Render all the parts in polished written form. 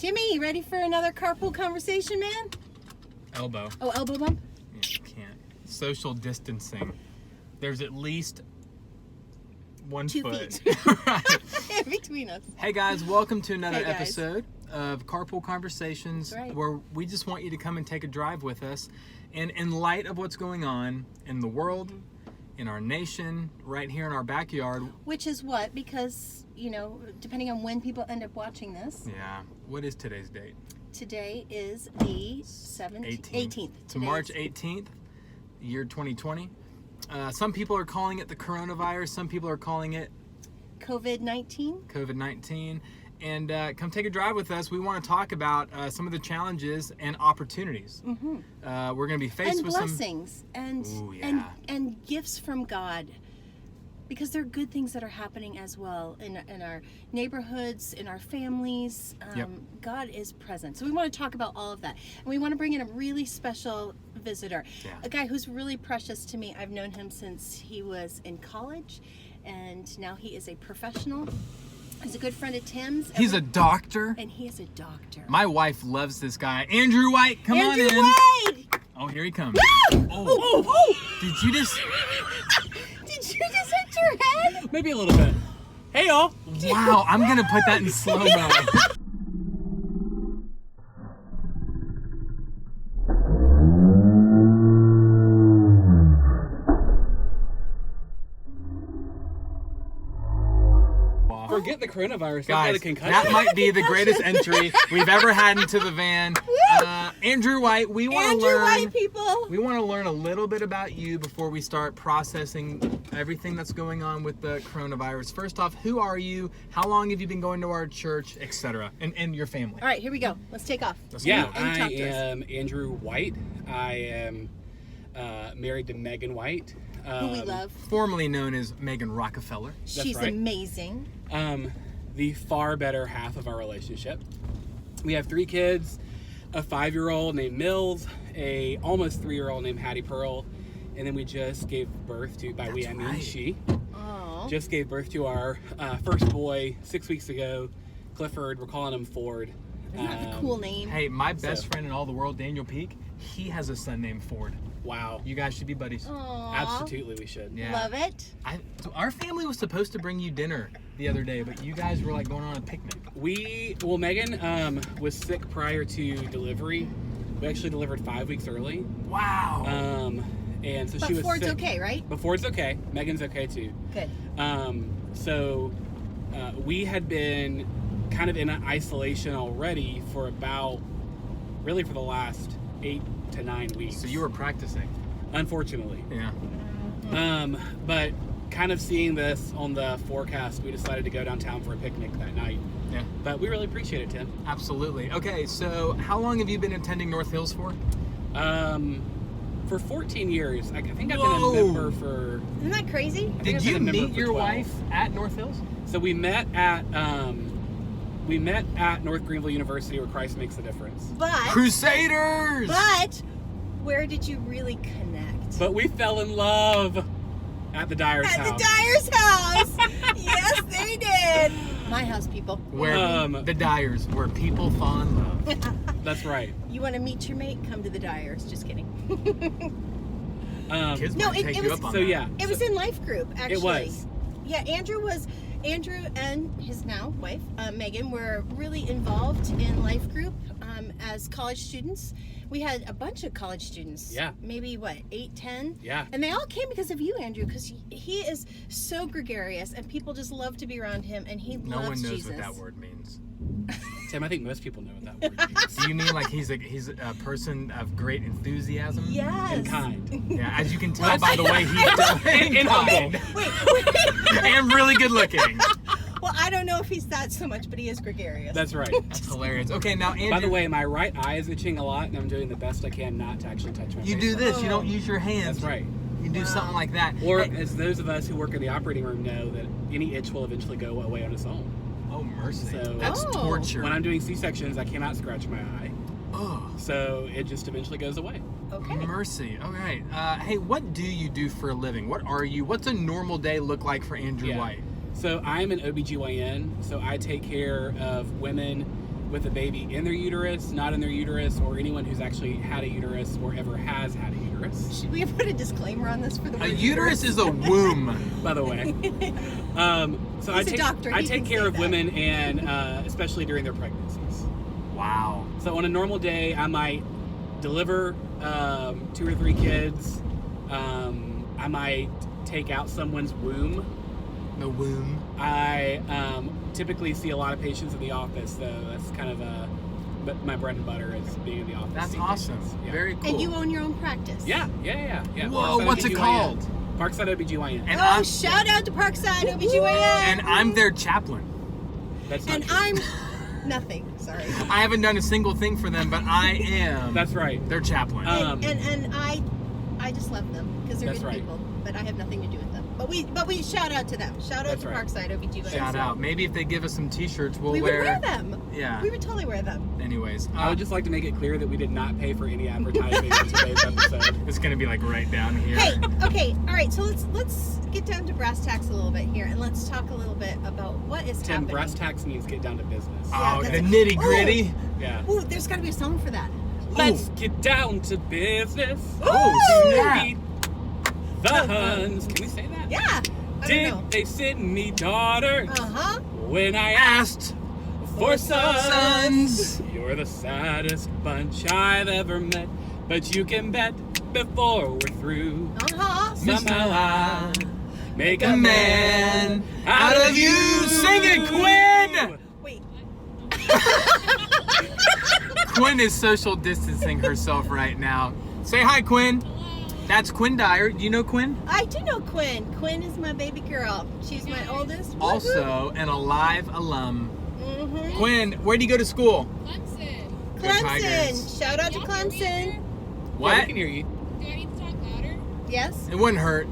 Jimmy, you ready for another carpool conversation, man? Elbow. Oh, elbow bump? You can't. Social distancing. There's at least 1 2 foot. feet. Right. Between us. Hey guys, welcome to another Hey, guys. episode of Carpool Conversations, That's right. where we just want you to come and take a drive with us. And in light of what's going on in the world, in our nation, right here in our backyard. Which is what? Because, you know, depending on when people end up watching this, Yeah. What is today's date? today is the 18th. It's March 18th, year 2020. Some people are calling it the coronavirus. Some people are calling it COVID-19. COVID-19. And come take a drive with us. We want to talk about some of the challenges and opportunities. Mm-hmm. We're going to be faced And with blessings Ooh, yeah. and gifts from God. Because there are good things that are happening as well in our neighborhoods, in our families. Yep. God is present. So we want to talk about all of that. And we want to bring in a really special visitor. Yeah. A guy who's really precious to me. I've known him since he was in college. And now he is a professional. He's a good friend of Tim's. He's a doctor. And he is a doctor. My wife loves this guy. Andrew White, come Andrew on in. White! Oh, here he comes. Oh! Oh! Did you just... Did you just hit your head? Maybe a little bit. Hey, y'all. Wow, I'm going to put that in slow-mo. Forget the coronavirus. I've got Guys, a concussion. that might be the greatest entry we've ever had into the van. Andrew White, we want to Andrew learn... White, people. We want to learn a little bit about you before we start processing everything that's going on with the coronavirus. First off, who are you? How long have you been going to our church, etc., and your family? All right, here we go. Let's take off. Yeah, And I talk to us. am Andrew White. I am married to Megan White. Who we love. Formerly known as Megan Rockefeller. She's right. amazing. The far better half of our relationship. We have 3 kids, a 5-year-old named Mills, a almost 3-year-old named Hattie Pearl, and then we just gave birth to, by we I mean right. she, Aww. just gave birth to our first boy 6 weeks ago, Clifford. We're calling him Ford. Isn't that a cool name? Hey, my best So- friend in all the world, Daniel Peak, he has a son named Ford. Wow. You guys should be buddies. Aww. Absolutely, we should. Yeah. Love it. So our family was supposed to bring you dinner the other day, but you guys were like going on a picnic. Megan was sick prior to delivery. We actually delivered 5 weeks early. Wow. And so But she was Ford's sick. okay, right? But Ford's okay. Megan's okay too. Good. So we had been kind of in isolation already for really for the last 8 to 9 weeks. So you were practicing. Unfortunately. Yeah. But kind of seeing this on the forecast, we decided to go downtown for a picnic that night. Yeah. But we really appreciate it, Tim. Absolutely. Okay, so how long have you been attending North Hills for? For 14 years. I think I've Whoa. been a member for... Isn't that crazy? I think Did I've you been a member meet for your 12. wife at North Hills? So we met at North Greenville University, where Christ makes a difference. But Crusaders! where did you really connect? But we fell in love at the Dyer's At house. the Dyer's house. Yes, they did. My house, people. Where the Dyers, where people fall in love. That's right. You want to meet your mate? Come to the Dyers. Just kidding. Kids No, might it take you was- up on So that. yeah. It was in life group, actually. It was. Yeah, Andrew and his now wife, Megan, were really involved in life group as college students. We had a bunch of college students. Yeah. Maybe, 8, 10? Yeah. And they all came because of you, Andrew, because he is so gregarious and people just love to be around him and he No loves one knows Jesus. what that word means. Tim, I think most people know what that word means. Do you mean like he's a person of great enthusiasm? Yes. And kind. Yeah, as you can tell by the way he's doing. And humble. Wait. And really good looking. Well, I don't know if he's that so much, but he is gregarious. That's right. That's hilarious. Okay, now Andrew. By the way, my right eye is itching a lot, and I'm doing the best I can not to actually touch my you face. do this. You don't use your hands. That's right. You do something like that. Or Hey, as those of us who work in the operating room know, that any itch will eventually go away on its own. oh mercy. So- That's Oh. torture. When I'm doing C-sections, I cannot scratch my eye. Oh. So it just eventually goes away. Okay. Mercy. All right. Hey, what do you do for a living? What are you? What's a normal day look like for Andrew Yeah. White? So I'm an OBGYN, so I take care of women with a baby in their uterus, not in their uterus, or anyone who's actually had a uterus or ever has had a uterus. Should we have put a disclaimer on this for the A word uterus is a womb. By the way. So He's a doctor. I He take can care say of that. women, and especially during their pregnancies. Wow. So on a normal day, I might deliver 2 or 3 kids. I might take out someone's womb. The womb. I typically see a lot of patients in the office, so that's kind of my bread and butter is being in the office. That's seeing awesome. patients. Yeah. Very cool. And you own your own practice. Yeah. Whoa, Parkside what's it OBGYN. called? Parkside OBGYN. And Oh, shout out to Parkside OBGYN. And I'm their chaplain. That's not And true. I'm nothing. Sorry. I haven't done a single thing for them, but I am That's right. their chaplain. And I just love them because they're That's good right. people, but I have nothing to do with them. But we shout out to them. Shout out That's to right. Parkside OBGYN. Shout out. Maybe if they give us some t-shirts, we'll We would wear them. Yeah. We would totally wear them. Anyways, I would just like to make it clear that we did not pay for any advertising in today's episode. it's gonna be like right down here. Hey, okay, all right. So let's get down to brass tacks a little bit here, and let's talk a little bit about what is Tim, happening. brass tacks means get down to business. Yeah, Oh, that's the it. nitty gritty. Yeah. Ooh, there's got to be a song for that. Let's get down to business. Oh, snap. Meet the Huns. Can we say that? Yeah. I Did don't know. they send me daughters Uh-huh. when I asked for sons? Sons. You're the saddest bunch I've ever met, but you can bet before we're through, Uh-huh. somehow I'll make A man out of you. Sing it, Quinn. Wait. Quinn is social distancing herself right now. Say hi, Quinn. That's Quinn Dyer. Do you know Quinn? I do know Quinn. Quinn is my baby girl. She's my oldest. Also an alive alum. Mm-hmm. Quinn, where do you go to school? Clemson. Go Tigers. Clemson. Shout out to Y'all hear me Clemson. there? What? I What? can hear you. Do I need to talk louder? Yes. It wouldn't hurt.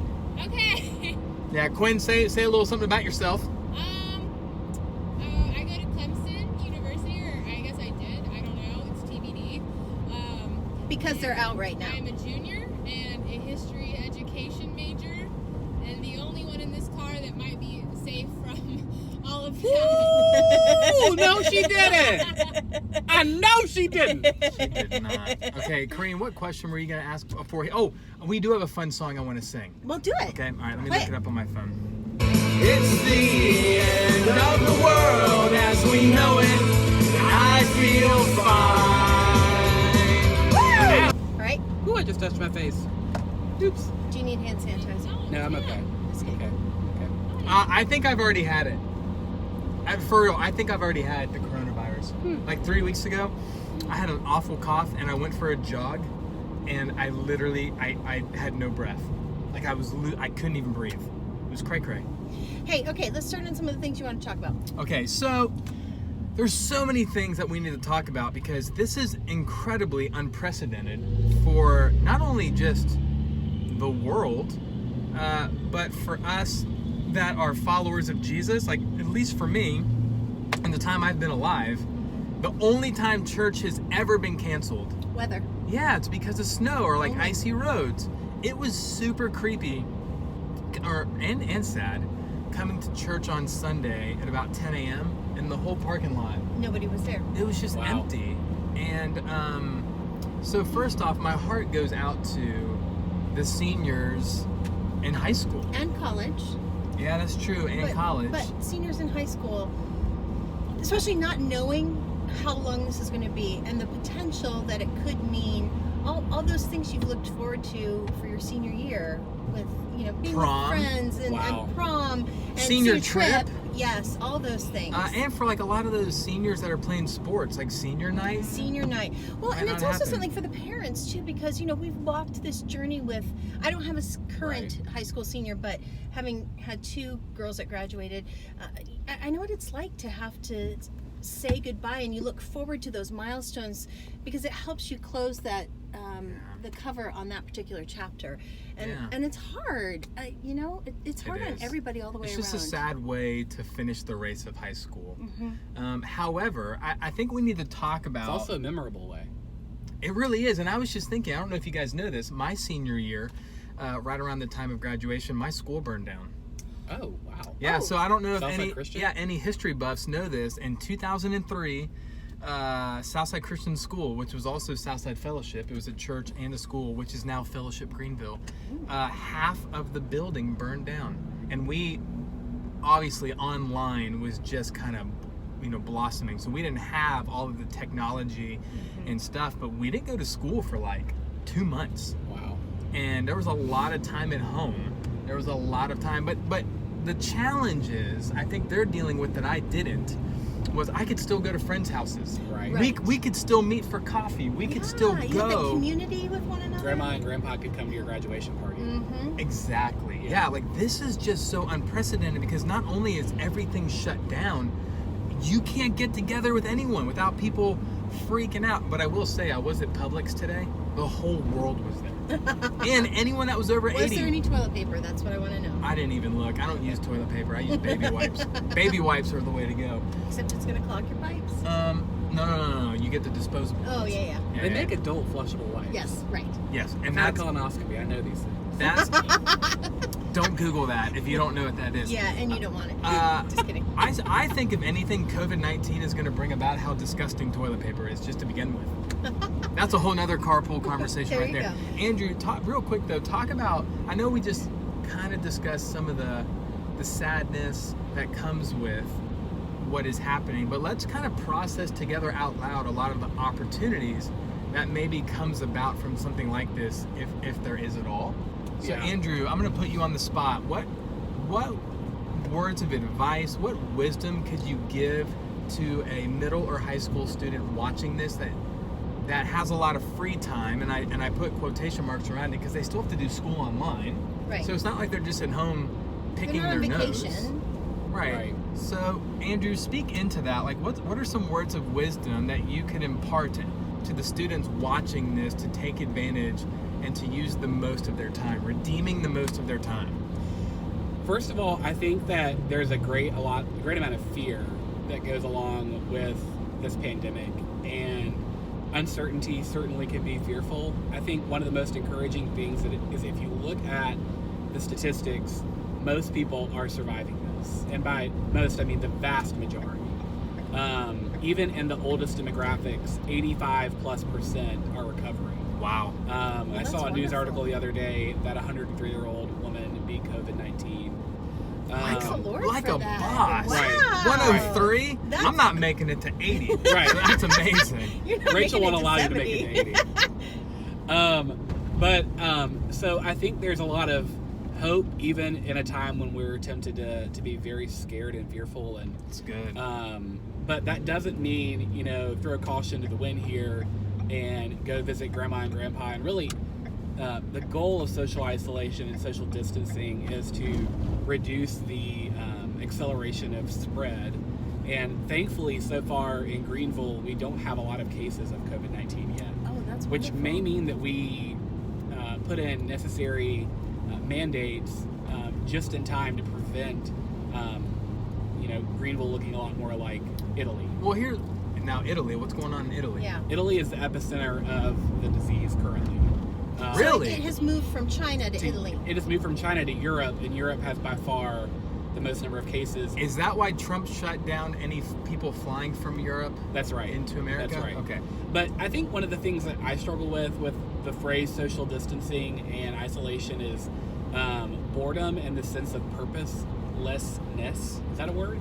Okay. Yeah, Quinn, say a little something about yourself. I go to Clemson University, or I guess I did. I don't know. It's TBD. Because they're out right now. I'm a junior and a history education major, and the only one in this car that might be safe from all of that. Oh no, she didn't. I know she didn't. She did not. Okay, Kareem, what question were you going to ask before? Oh, we do have a fun song I want to sing. Well, do it. Okay, all right, let me Play look it. it up on my phone. It's the end of the world as we know it. I feel fine. All right. Ooh, I just touched my face. Oops. Do you need hand sanitizer? No, I'm okay. Just kidding. Okay. I think I've already had it. For real, I think I've already had the coronavirus. Like 3 weeks ago, I had an awful cough and I went for a jog and I literally, I had no breath. Like I couldn't even breathe. It was cray-cray. Hey, okay, let's start on some of the things you want to talk about. Okay, so there's so many things that we need to talk about because this is incredibly unprecedented for not only just the world, but for us that are followers of Jesus. Like, at least for me, in the time I've been alive, the only time church has ever been canceled, Weather. yeah, it's because of snow or like Oh. icy roads. It was super creepy and sad coming to church on Sunday at about 10 a.m. and the whole parking lot, Nobody was there. it was just Wow. empty. And so first off, my heart goes out to the seniors in high school. And college. Yeah, that's true, and but, college. But seniors in high school, especially not knowing how long this is going to be and the potential that it could mean all those things you've looked forward to for your senior year with, you know, being Prom. with friends and, Wow. and prom and Senior trip. Yes, all those things. And for like a lot of those seniors that are playing sports, like senior night. Senior night. Well, Might and not it's also happen. something for the parents too, because you know we've walked this journey with. I don't have a current high school senior, but having had 2 girls that graduated, I know what it's like to have to say goodbye, and you look forward to those milestones because it helps you close that the cover on that particular chapter, and Yeah. and it's hard. You know, it's hard on is. everybody all the way It's around. just a sad way to finish the race of high school. Mhm. However, I think we need to talk about. It's also a memorable way. It really is, and I was just thinking. I don't know if you guys know this. My senior year, right around the time of graduation, my school burned down. Oh, wow. Yeah, Oh. so I don't know if Sounds like any Christian. any history buffs know this. In 2003, Southside Christian School, which was also Southside Fellowship. It was a church and a school, which is now Fellowship Greenville. Half of the building burned down. And we, obviously, online was just kind of, blossoming. So we didn't have all of the technology and stuff, but we didn't go to school for like 2 months. Wow. And there was a lot of time at home. There was a lot of time, but the challenges I think they're dealing with that I didn't was I could still go to friends' houses. Right. We could still meet for coffee. We could still You had the go. community with one another. Grandma and Grandpa could come to your graduation party. Exactly. Yeah, like this is just so unprecedented because not only is everything shut down, you can't get together with anyone without people freaking out. But I will say, I was at Publix today. The whole world was there. And anyone that was over 80. Was there any toilet paper? That's what I want to know. I didn't even look. I don't use toilet paper. I use baby wipes. Baby wipes are the way to go. Except it's going to clog your pipes. No. You get the disposable. Oh, yeah. They make adult flushable wipes. Yes, right. Yes, and I've had that's colonoscopy. I know these things. that's. Don't Google that if you don't know what that is. Yeah, and you don't want it. Just kidding. I think if anything, COVID-19 is going to bring about how disgusting toilet paper is, just to begin with. That's a whole nother carpool conversation There right you there. Andrew, real quick though, talk about. I know we just kind of discussed some of the sadness that comes with what is happening, but let's kind of process together out loud a lot of the opportunities that maybe comes about from something like this, if there is at all. So Yeah. Andrew, I'm going to put you on the spot. What words of advice, what wisdom could you give to a middle or high school student watching this that has a lot of free time, and I put quotation marks around it because they still have to do school online. Right. So it's not like they're just at home picking They're not their on nose. vacation. Right. So Andrew, speak into that. Like, what are some words of wisdom that you could impart to the students watching this to take advantage and to use the most of their time, redeeming the most of their time? First of all, I think that there's a great amount of fear that goes along with this pandemic, and uncertainty certainly can be fearful. I think one of the most encouraging things is if you look at the statistics, most people are surviving this, and by most I mean the vast majority. Even in the oldest demographics, 85+% are recovering. Wow. I saw a that's news wonderful. article the other day that a 103-year-old woman beat COVID-19. Thanks the Lord Like for a that. boss. Right. 103? That's- I'm not making it to 80. Right. That's amazing. You're not Rachel making won't it to allow you to 70. make it to 80. So I think there's a lot of hope, even in a time when we're tempted to be very scared and fearful. And It's good. but that doesn't mean, throw caution to the wind here and go visit Grandma and Grandpa. And really, the goal of social isolation and social distancing is to reduce the acceleration of spread. And thankfully, so far in Greenville, we don't have a lot of cases of COVID-19 yet, Oh, that's which wonderful. may mean that we put in necessary mandates just in time to prevent, Greenville looking a lot more like Italy. Well, now Italy. What's going on in Italy? Yeah. Italy is the epicenter of the disease currently. Really? So it has moved from China to Italy. It has moved from China to Europe, and Europe has by far the most number of cases. Is that why Trump shut down any people flying from Europe That's right. into America? That's right. Okay. But I think one of the things that I struggle with the phrase social distancing and isolation is boredom and the sense of purposelessness. Is that a word?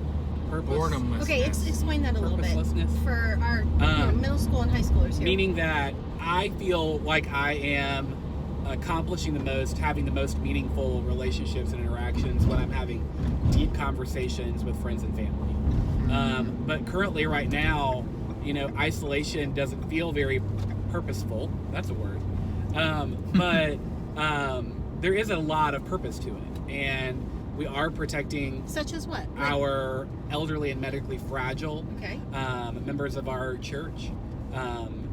Boredomlessness. Okay, explain that a little bit Purposelessness. for our middle school and high schoolers here. Meaning that I feel like I am accomplishing the most, having the most meaningful relationships and interactions when I'm having deep conversations with friends and family. But currently, right now, isolation doesn't feel very purposeful. That's a word. But there is a lot of purpose to it. And we are protecting Such as what? our elderly and medically fragile Okay. members of our church.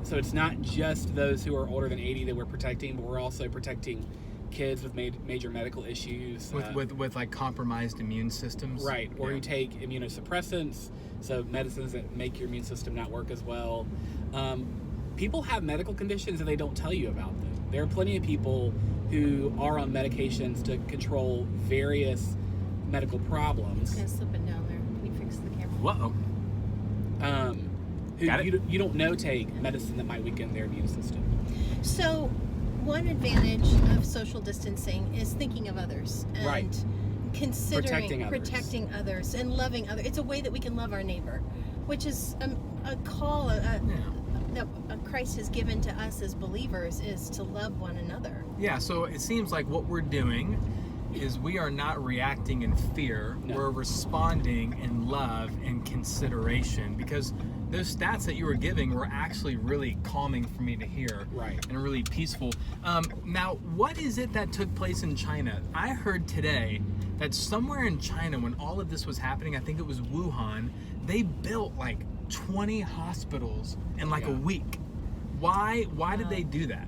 So it's not just those who are older than 80 that we're protecting, but we're also protecting kids with major medical issues. With like compromised immune systems. Right, or Yeah. you take immunosuppressants, so medicines that make your immune system not work as well. People have medical conditions and they don't tell you about them. There are plenty of people who are on medications to control various medical problems. It's kind of slipping down there. Can you fix the camera? Whoa. who Got it. you don't know take medicine that might weaken their immune system. So, one advantage of social distancing is thinking of others and Right. considering Protecting others. others and loving others. It's a way that we can love our neighbor, which is a call that Christ has given to us as believers, is to love one another. Yeah, so it seems like what we're doing is we are not reacting in fear. No. We're responding in love and consideration, because those stats that you were giving were actually really calming for me to hear. Right. And really peaceful. Now, what is it that took place in China? I heard today that somewhere in China, when all of this was happening, I think it was Wuhan, they built like 20 hospitals in like a week. Why did they do that?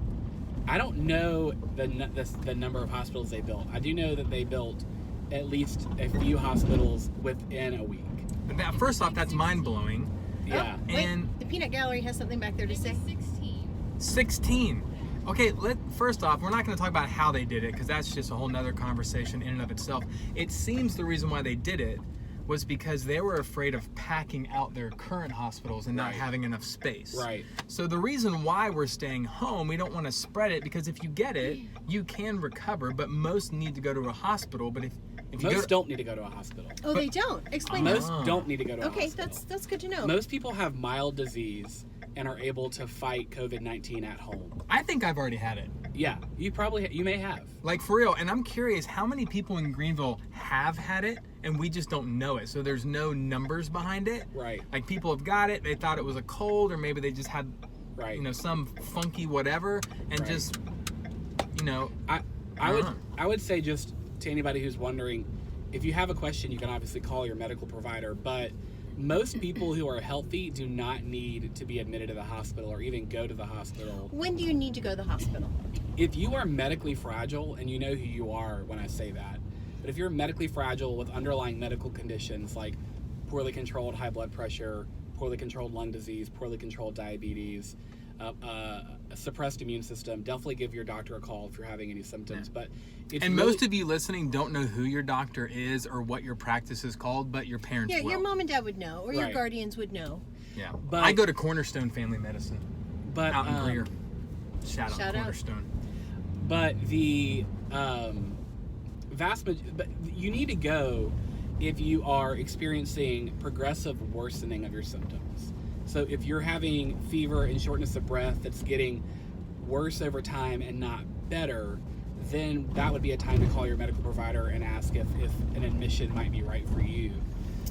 I don't know the number of hospitals they built. I do know that they built at least a few hospitals within a week. But that, first off, that's mind-blowing. Yeah. Oh, wait, And the peanut gallery has something back there to say. 16. 16. Okay, first off, we're not going to talk about how they did it, because that's just a whole nother conversation in and of itself. It seems the reason why they did it was because they were afraid of packing out their current hospitals and not Right. having enough space. Right. So the reason why we're staying home, we don't want to spread it, because if you get it, you can recover, but most need to go to a hospital. But if you Most don't need to go to a hospital. Oh, they don't. Explain that. Most don't need to go to a Okay, hospital. that's good to know. Most people have mild disease and are able to fight COVID-19 at home. I think I've already had it. Yeah, you may have. Like, for real. And I'm curious how many people in Greenville have had it and we just don't know it. So there's no numbers behind it. Right. Like, people have got it, they thought it was a cold, or maybe they just had, Right. some funky whatever, and Right. just, I would say, just to anybody who's wondering, if you have a question, you can obviously call your medical provider, but most people who are healthy do not need to be admitted to the hospital or even go to the hospital. When do you need to go to the hospital? If you are medically fragile, and you know who you are when I say that, but if you're medically fragile with underlying medical conditions like poorly controlled high blood pressure, poorly controlled lung disease, poorly controlled diabetes, a suppressed immune system, definitely give your doctor a call if you're having any symptoms. Yeah. But it's and really, most of you listening don't know who your doctor is or what your practice is called, but your parents Yeah, will. your mom and dad would know, or your Right. guardians would know. Yeah. But- I go to Cornerstone Family Medicine but out in Greer. Shout Shout out out. Cornerstone. But the but you need to go if you are experiencing progressive worsening of your symptoms. So if you're having fever and shortness of breath that's getting worse over time and not better, then that would be a time to call your medical provider and ask if an admission might be right for you.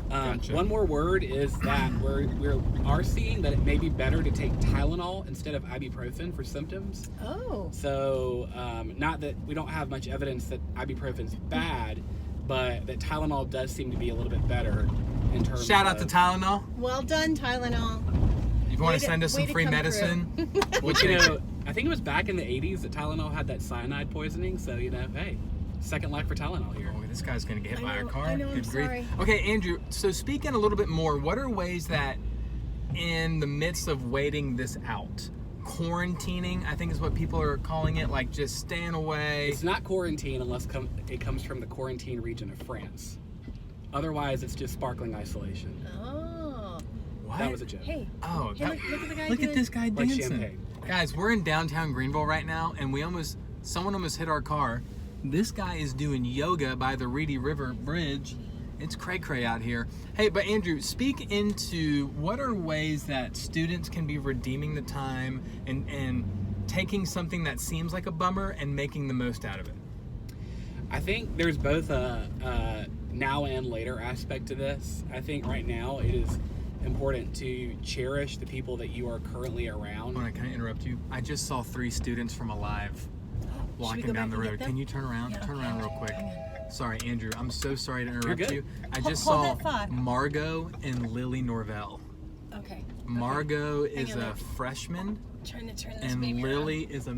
Gotcha. One more word is that we are seeing that it may be better to take Tylenol instead of ibuprofen for symptoms. Oh. So, not that we don't have much evidence that ibuprofen's bad, but that Tylenol does seem to be a little bit better in terms Shout out to of... Tylenol. Well done, Tylenol. If you want Way to send us way some to free come medicine, we'll Which, take it. I think it was back in the 80s that Tylenol had that cyanide poisoning, so, hey, second life for Tylenol here. Oh, this guy's gonna get hit by a car. I know, I'm Good grief. sorry. Okay, Andrew. So speaking a little bit more, what are ways that, in the midst of waiting this out, quarantining, I think is what people are calling it, like just staying away. It's not quarantine unless it comes from the quarantine region of France. Otherwise, it's just sparkling isolation. Oh. What? That was a joke. Hey. Oh, Hey, look at the guy look at doing- this guy Like dancing. champagne. Guys, we're in downtown Greenville right now, and someone almost hit our car. This guy is doing yoga by the Reedy River Bridge. It's cray-cray out here. Hey, but Andrew, speak into what are ways that students can be redeeming the time and taking something that seems like a bummer and making the most out of it. I think there's both a now and later aspect to this. I think right now it is important to cherish the people that you are currently around. Hold on, can I interrupt you? I just saw 3 students from Alive we walking go down back the and get road. them? Can you turn around? Yeah, Turn okay. around real quick. Hang Sorry, Andrew. I'm so sorry to interrupt good. you. I just Hold saw that thought. Margot and Lily Norvell. Okay. Margot Hang is on a there. freshman, Trying to turn this and baby Lily is a.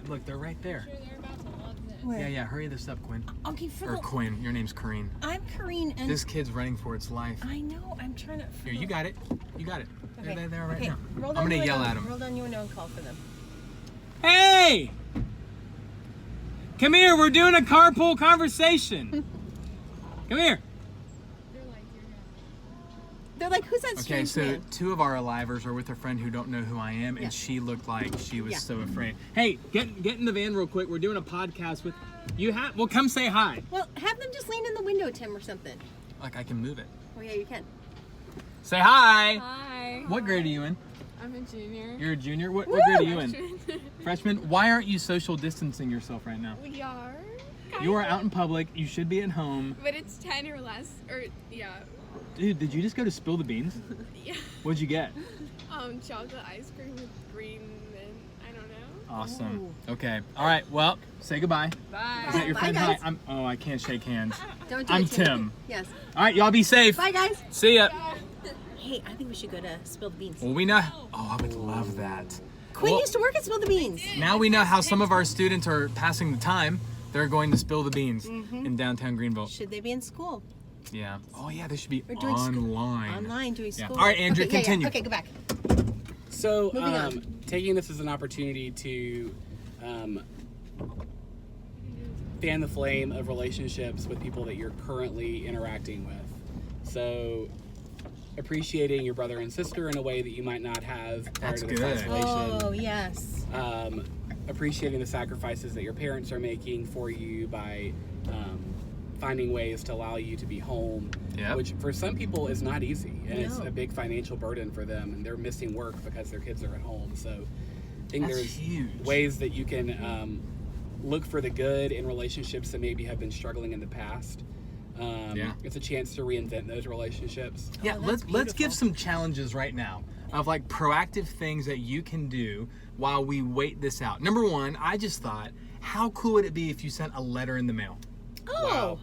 Look, they're right there. Sure, they're about to love this. Where? Yeah. Hurry this up, Quinn. Okay, Or Quinn. Your name's Corrine. I'm Kareen, and This kid's running for its life. I know. I'm trying to. Here, you got it. You got it. Okay. They're there right Okay. now. Roll I'm down gonna your yell window. at them. Roll down your window and call for them. Hey! Come here. We're doing a carpool conversation. Come here. They're like, you're They're like, who's that Okay, strange so man? 2 of our Alivers are with a friend who don't know who I am, and Yeah. she looked like she was Yeah. so afraid. Hey, get in the van real quick. We're doing a podcast with you. Well, come say hi. Well, have them just lean in the window, Tim, or something. Like I can move it. Oh yeah, you can. Say hi. Hi. What grade are you in? I'm a junior. You're a junior. What grade are you in? Freshman. Freshman. Why aren't you social distancing yourself right now? We are. You are kinda. out in public. You should be at home. But it's 10 or less. Or, yeah. Dude, did you just go to Spill the Beans? Yeah. What'd you get? Chocolate ice cream with green and I don't know. Awesome. Okay. All right. Well, say goodbye. Bye. Is that your Bye, friend? guys. Hi. I can't shake hands. Don't do I'm it, Tim. Tim. Yes. All right, y'all be safe. Bye, guys. See ya. Hey, I think we should go to Spill the Beans. Well, we know. Oh, I would love that. Quinn Well, used to work at Spill the Beans. now we know how some of our students are passing the time. They're going to Spill the Beans Mm-hmm. in downtown Greenville. Should they be in school? Yeah. Oh, yeah. They should be Or doing online. Online doing Yeah. school. All right, Andrew, Okay, yeah, yeah. continue. Okay, go back. So, Moving on. taking this as an opportunity to fan the flame of relationships with people that you're currently interacting with. So, appreciating your brother and sister in a way that you might not have prior That's to this good. isolation. Oh, yes. Appreciating the sacrifices that your parents are making for you by finding ways to allow you to be home, Yep. which for some people is not easy, and it's No. a big financial burden for them, and they're missing work because their kids are at home. So I think That's there's huge. ways that you can look for the good in relationships that maybe have been struggling in the past. Yeah. It's a chance to reinvent those relationships. Yeah, Oh, let's that's give beautiful. some challenges right now of like proactive things that you can do while we wait this out. Number 1, I just thought, how cool would it be if you sent a letter in the mail? Oh,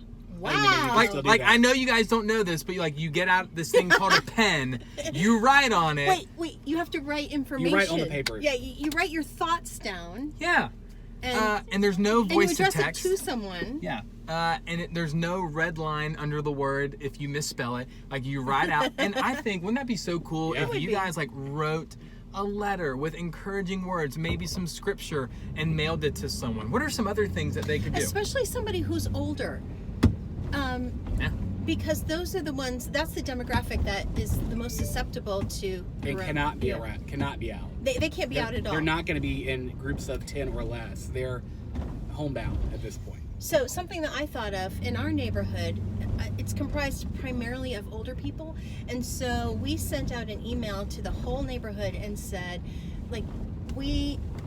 I didn't even know you wow. could still do Like that. I know you guys don't know this, but you get out this thing called a pen, you write on it. Wait, you have to write information. write on the paper. Yeah, you write your thoughts down. Yeah. And, And there's no and you voice to address text. it to someone. Yeah. There's no red line under the word if you misspell it. Like you write out. And I think, wouldn't that be so cool Yeah. It if would you be. guys like wrote a letter with encouraging words, maybe some scripture, and mailed it to someone? What are some other things that they could do? Especially somebody who's older. Yeah. Because those are the ones, that's the demographic that is the most susceptible to And corona- cannot be yeah. around, cannot be out. They can't be out at all. They're not going to be in groups of 10 or less. They're homebound at this point. So something that I thought of in our neighborhood, it's comprised primarily of older people, and so we sent out an email to the whole neighborhood and said, like,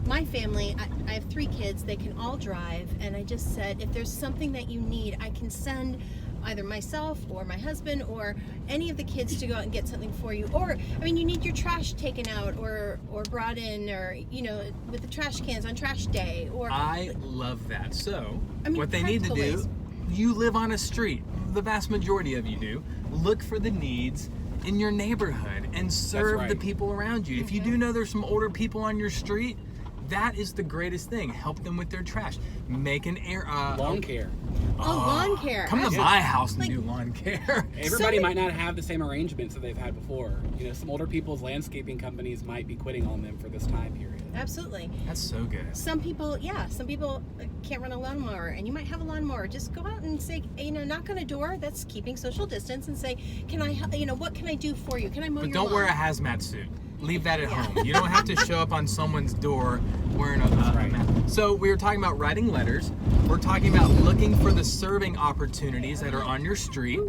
my family, I have 3 kids, they can all drive, and I just said, if there's something that you need, I can send either myself or my husband or any of the kids to go out and get something for you. Or, I mean, you need your trash taken out or brought in, or, with the trash cans on trash day, or I love that. So, I mean, what they need to do, practical ways. you live on a street, the vast majority of you do, look for the needs in your neighborhood and serve right. the people around you. If you do know there's some older people on your street, that is the greatest thing. Help them with their trash. Make an Lawn care. lawn care. Come to Absolutely. my house and Like- do lawn care. Everybody many- might not have the same arrangements that they've had before. Some older people's landscaping companies might be quitting on them for this time period. Absolutely. That's so good. Some people can't run a lawnmower, and you might have a lawnmower. Just go out and say, knock on a door that's keeping social distance and say, can I, what can I do for you? Can I mow But your don't lawn? wear a hazmat suit. Leave that at Yeah. home. You don't have to show up on someone's door wearing a right. mask. So we were talking about writing letters. We're talking about looking for the serving opportunities that are on your street.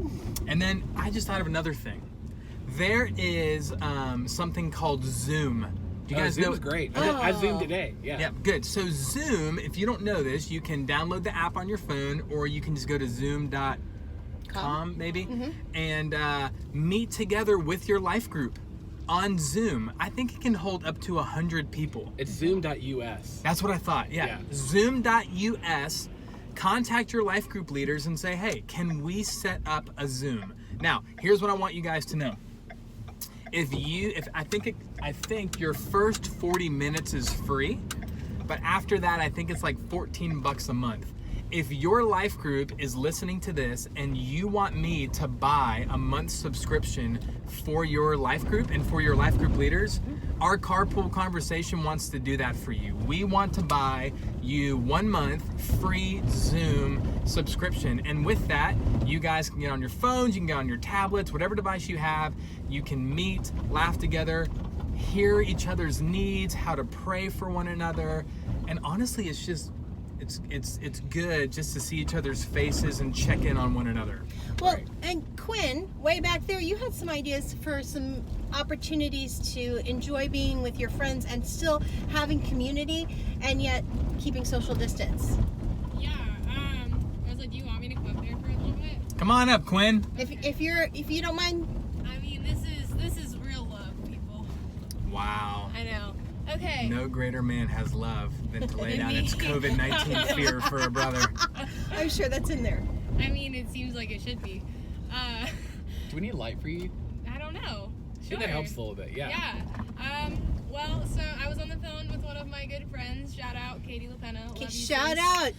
And then I just thought of another thing. There is something called Zoom. Do you guys know? Zoom's great. I Zoomed today. Yeah. Yeah, good. So Zoom, if you don't know this, you can download the app on your phone, or you can just go to zoom.com maybe, and meet together with your life group on Zoom. I think it can hold up to 100 people. It's zoom.us. That's what I thought. Yeah. Yeah. Zoom.us. Contact your life group leaders and say, hey, can we set up a Zoom? Now, here's what I want you guys to know. I think your first 40 minutes is free, but after that, I think it's like $14 a month. If your life group is listening to this and you want me to buy a month subscription for your life group and for your life group leaders, our Carpool Conversation wants to do that for you. We want to buy you 1 month free Zoom subscription. And with that, you guys can get on your phones, you can get on your tablets, whatever device you have. You can meet, laugh together, hear each other's needs, how to pray for one another. And honestly, it's just, it's good just to see each other's faces and check in on one another. Well, and Quinn, way back there, you had some ideas for some opportunities to enjoy being with your friends and still having community and yet keeping social distance. Yeah, I was like, do you want me to come up there for a little bit? Come on up, Quinn. If you don't mind. I mean, this is real love, people. Wow. I know. Okay. No greater man has love than to lay Than down me. its COVID-19 fear for a brother. I'm sure that's in there. I mean, it seems like it should be. Do we need light for you? I don't know. I Sure. think that helps a little bit. Yeah. Yeah. Well, so I was on the phone with one of my good friends. Shout out, Katie LaPena. Love you, Shout sis. out.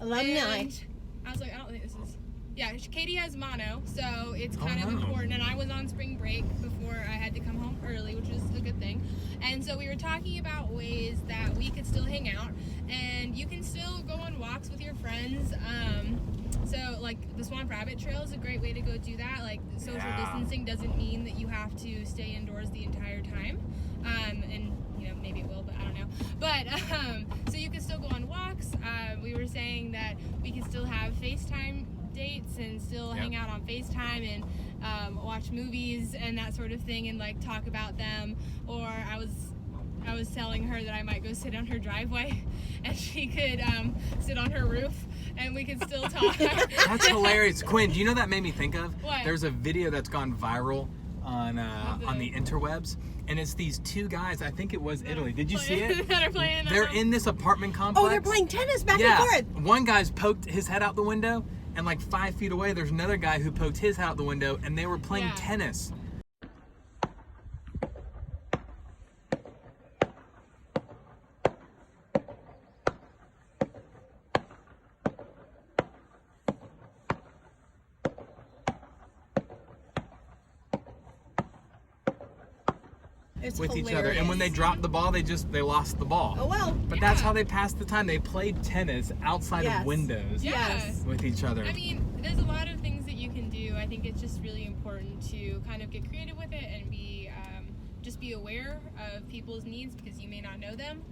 Alumni. And I was like, I don't think this is. Yeah, Katie has mono, so it's kind of no. important. And I was on spring break before I had to come home early, which is a good thing. And so we were talking about ways that we could still hang out, and you can still go on walks with your friends. So like the Swamp Rabbit Trail is a great way to go do that. Like social distancing doesn't mean that you have to stay indoors the entire time. And you know, maybe it will, but I don't know. But so you can still go on walks. We were saying that we can still have FaceTime dates and still hang out on FaceTime and watch movies and that sort of thing and like talk about them. Or I was telling her that I might go sit on her driveway and she could sit on her roof and we could still talk. That's hilarious. Quinn, do you know that made me think of? What? There's a video that's gone viral on the interwebs, and it's these two guys. I think it was Italy. Did you see it? that are playing. They're in this apartment complex. Oh, they're playing tennis back Yeah. and forth. One guy's poked his head out the window, and like 5 feet away, there's another guy who poked his head out the window, and they were playing Yeah. tennis. It's With hilarious. each other, and when they dropped the ball, they lost the ball. Oh well. But that's how they passed the time. They played tennis outside Yes. of windows Yeah. Yes. with each other. I mean, there's a lot of things that you can do. I think it's just really important to kind of get creative with it and be just be aware of people's needs because you may not know them.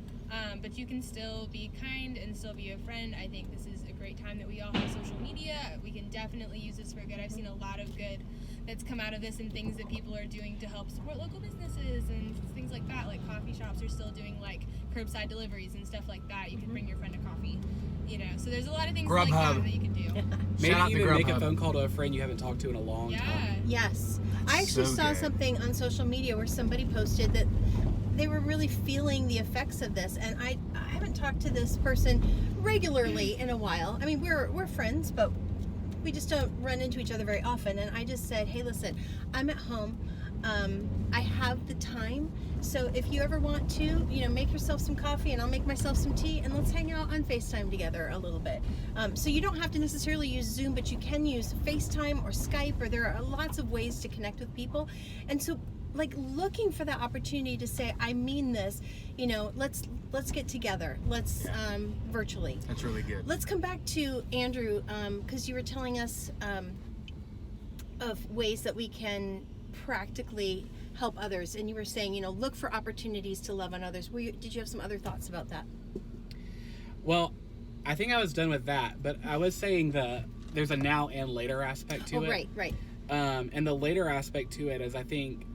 But you can still be kind and still be a friend. I think this is a great time that we all have social media. We can definitely use this for good. I've seen a lot of good that's come out of this and things that people are doing to help support local businesses and things like that. Like coffee shops are still doing like curbside deliveries and stuff like that. You can bring your friend a coffee, you know. So there's a lot of things like Grubhub. that you can do. Maybe Shout out to even make a Grubhub. phone call to a friend you haven't talked to in a long Yeah. time. Yes. I actually So saw good. something on social media where somebody posted that they were really feeling the effects of this, and I haven't talked to this person regularly in a while. I mean, we're friends, but we just don't run into each other very often. And I just said, hey, listen, I'm at home. I have the time, so if you ever want to, you know, make yourself some coffee and I'll make myself some tea and let's hang out on FaceTime together a little bit. So you don't have to necessarily use Zoom, but you can use FaceTime or Skype, or there are lots of ways to connect with people. And so like looking for that opportunity to say, I mean this, you know, let's get together. Let's virtually. That's really good. Let's come back to Andrew, because you were telling us of ways that we can practically help others, and you were saying, you know, look for opportunities to love on others. Did you have some other thoughts about that? Well, I think I was done with that, but I was saying there's a now and later aspect to it. Right. And the later aspect to it is I think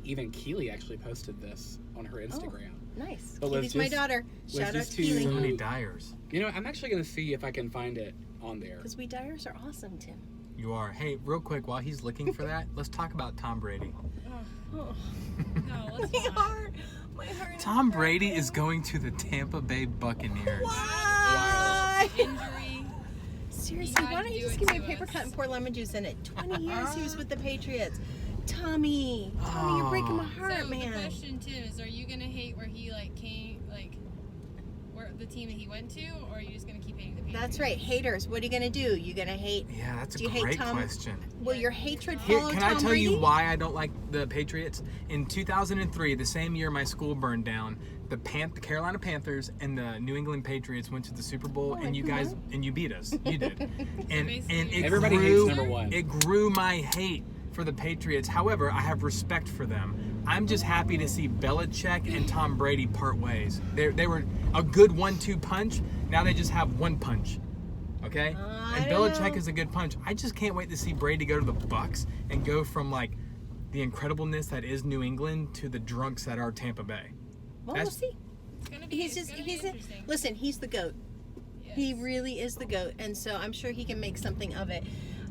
even Keely actually posted this on her Instagram. Nice. But was Keely's my just- daughter. was Shout out just to to- So Keely. many Dyers. You know, I'm actually going to see if I can find it on there. Because we Dyers are awesome, Tim. You are. Hey, real quick, while he's looking for that, let's talk about Tom Brady. Oh, No, let's my not. heart. My heart. is Tom Brady broken. is going to the Tampa Bay Buccaneers. Why? Injury. Seriously, You why had don't to you do just it give me a to paper us. cut and pour lemon juice in it? 20 years he was with the Patriots. Tommy, you're breaking my heart, So man. the question, Tim, is: are you gonna hate where he like came, like the team that he went to, or are you just gonna keep hating the Patriots? That's right. Haters. What are you gonna do? You gonna hate? Yeah, that's a Do you hate great Tom? question. Will your hatred Here, follow can Tom I tell Brady? you why I don't like the Patriots? In 2003, the same year my school burned down, the Carolina Panthers and the New England Patriots went to the Super Bowl, and you guys beat us. You did, and it Everybody grew, hates number one. It grew my hate for the Patriots. However, I have respect for them. I'm just happy to see Belichick and Tom Brady part ways. They were a good 1-2 punch. Now they just have one punch. Okay? I And don't Belichick know. is a good punch. I just can't wait to see Brady go to the Bucs and go from like the incredibleness that is New England to the drunks that are Tampa Bay. Well, we'll That's- see. It's gonna be. He's just interesting. listen. He's the GOAT. Yes. He really is the GOAT, and so I'm sure he can make something of it.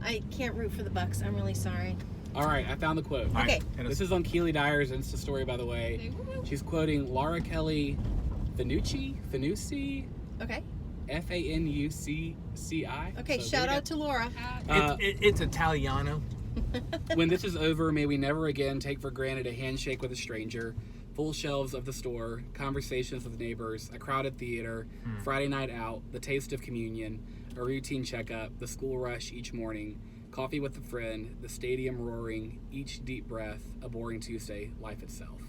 I can't root for the Bucks. I'm really sorry. All right, I found the quote. All right, Okay. hit us. This is on Keely Dyer's Insta story, by the Say way. woo-woo. She's quoting Laura Kelly Fanucci, Okay. Fanucci. Okay. So Shout there you out to Laura. It's Italiano. go. When this is over, may we never again take for granted a handshake with a stranger, full shelves of the store, conversations with neighbors, a crowded theater, Friday night out, the taste of communion, a routine checkup, the school rush each morning, coffee with a friend, the stadium roaring, each deep breath, a boring Tuesday, life itself.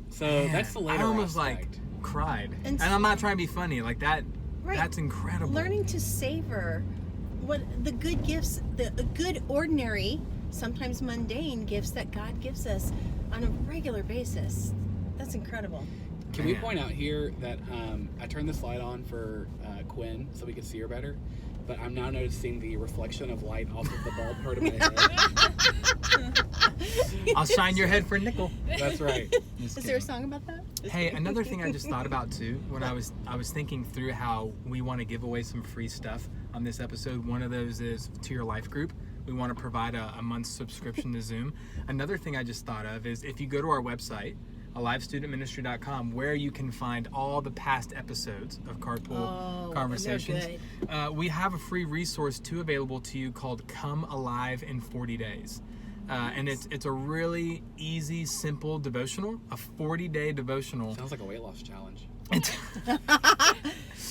So Man, that's the later I almost aspect. cried, And and I'm not trying to be funny. Like that. Right. That's incredible. Learning to savor what the good gifts, the good, ordinary, sometimes mundane gifts that God gives us on a regular basis. That's incredible. Can we Man. point out here that I turned the slide on for Quinn so we could see her better, but I'm now noticing the reflection of light off of the bald part of my head. I'll shine your head for a nickel. That's right. Just Is there a kidding. song about that? Hey, another thing I just thought about too, when I was thinking through how we want to give away some free stuff on this episode. One of those is to your life group. We want to provide a month's subscription to Zoom. Another thing I just thought of is if you go to our website, alivestudentministry.com, where you can find all the past episodes of Carpool Conversations. And they're good. We have a free resource too available to you called Come Alive in 40 Days. And it's a really easy, simple devotional, a 40-day devotional. Sounds like a weight loss challenge.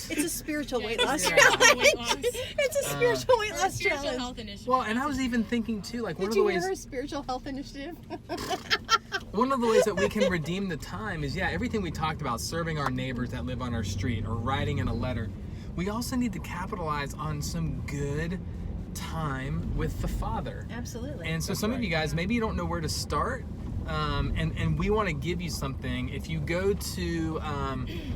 It's a spiritual weight Yeah, loss it's a challenge. spiritual weight loss. It's a spiritual weight Or a loss spiritual challenge. health initiative. Well, and I was even thinking too, like one Did of the you ways hear her spiritual health initiative? one of the ways that we can redeem the time is everything we talked about, serving our neighbors that live on our street or writing in a letter. We also need to capitalize on some good time with the Father. Absolutely. And so That's some of right. you guys, maybe you don't know where to start. And we want to give you something. If you go to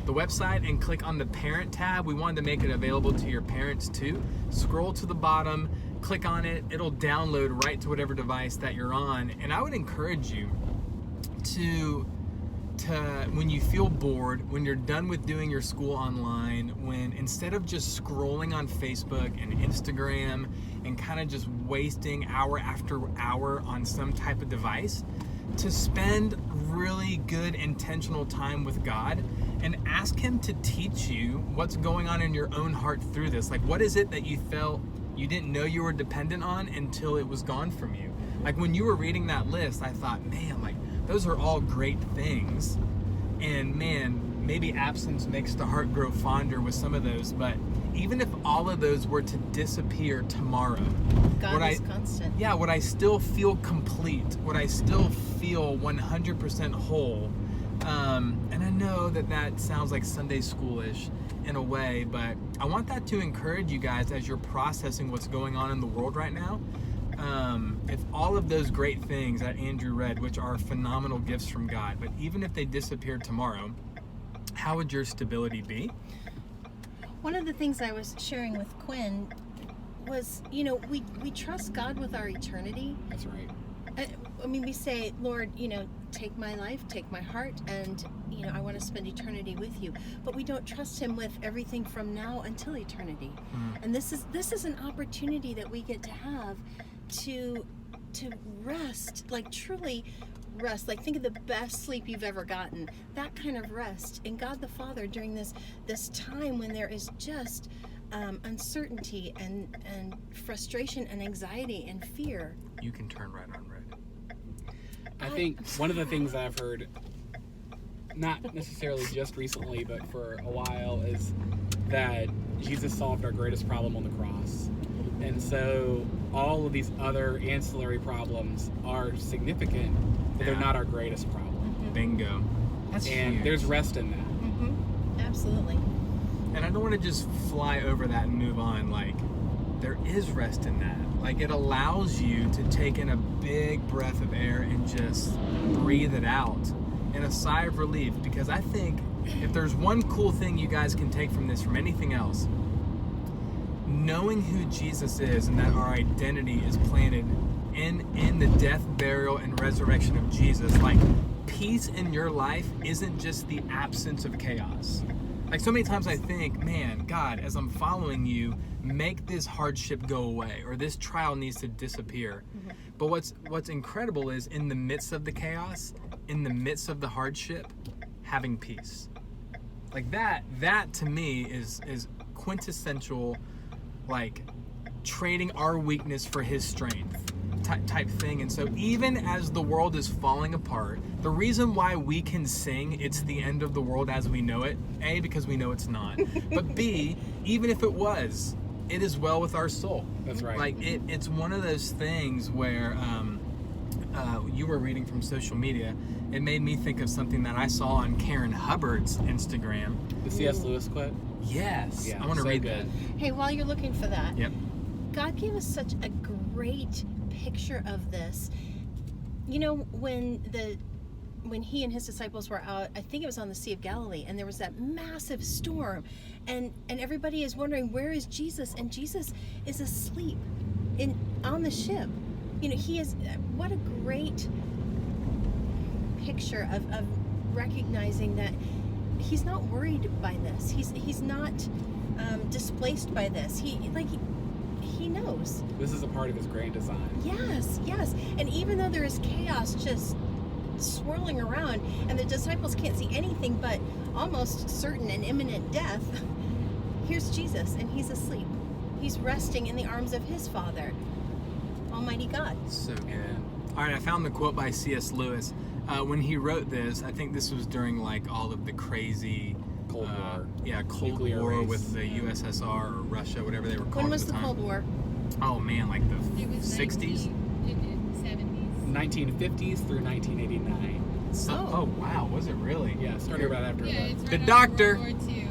the website and click on the parent tab, we wanted to make it available to your parents too. Scroll to the bottom, click on it. It'll download right to whatever device that you're on. And I would encourage you to when you feel bored, when you're done with doing your school online, when instead of just scrolling on Facebook and Instagram and kind of just wasting hour after hour on some type of device, to spend really good intentional time with God and ask Him to teach you what's going on in your own heart through this. Like, what is it that you felt you didn't know you were dependent on until it was gone from you? Like when you were reading that list, I thought, man, like those are all great things. And man, maybe absence makes the heart grow fonder with some of those, but even if all of those were to disappear tomorrow, God is constant. yeah, would I still feel complete? Would I still feel 100% whole? And I know that sounds like Sunday schoolish in a way, but I want that to encourage you guys as you're processing what's going on in the world right now. If all of those great things that Andrew read, which are phenomenal gifts from God, but even if they disappeared tomorrow, how would your stability be? One of the things I was sharing with Quinn was, we trust God with our eternity. That's right. I mean, we say, Lord, take my life, take my heart, and, I want to spend eternity with you. But we don't trust Him with everything from now until eternity. And this is an opportunity that we get to have to rest, like truly rest. Like think of the best sleep you've ever gotten. That kind of rest in God the Father during this time when there is just uncertainty and frustration and anxiety and fear. You can turn right on red. I think one of the things that I've heard not necessarily just recently, but for a while, is that Jesus solved our greatest problem on the cross. And so all of these other ancillary problems are significant, but they're not our greatest problem. Bingo. That's And huge. there's rest in that. Absolutely. And I don't want to just fly over that and move on. Like, there is rest in that. Like, it allows you to take in a big breath of air and just breathe it out in a sigh of relief. Because I think if there's one cool thing you guys can take from this, from anything else, knowing who Jesus is and that our identity is planted in the death, burial, and resurrection of Jesus, like, peace in your life isn't just the absence of chaos. Like, so many times I think, man, God, as I'm following you, make this hardship go away, or this trial needs to disappear. But what's incredible is, in the midst of the chaos, in the midst of the hardship, having peace. Like, that to me is quintessential, like, trading our weakness for his strength type thing. And so even as the world is falling apart, the reason why we can sing "It's the End of the World as We Know It," A, because we know it's not, but B, even if it was, it is well with our soul. That's right. Like, it's one of those things where you were reading from social media. It made me think of something that I saw on Karen Hubbard's Instagram. The C.S. Lewis quote? Yes, Yeah, I want to so read good. that. Hey, while you're looking for that, Yep. God gave us such a great picture of this. You know, when he and his disciples were out, I think it was on the Sea of Galilee, and there was that massive storm, and everybody is wondering, where is Jesus? And Jesus is asleep on the ship. You know, he is. What a great picture of recognizing that he's not worried by this. He's not displaced by this. He knows. This is a part of his grand design. Yes. And even though there is chaos just swirling around, and the disciples can't see anything but almost certain and imminent death, here's Jesus, and he's asleep. He's resting in the arms of his Father, Almighty God. So good. Amen. All right, I found the quote by C.S. Lewis. When he wrote this, I think this was during, like, all of the crazy Cold War. Yeah, Cold Nuclear War race. with the USSR or Russia, whatever they were called When at was the time. Cold War? Oh man, like the It was 60s. 70s. 1950s through 1989. Oh wow, was it really? Yeah, started right after Yeah, that. it's right The after doctor. World War II.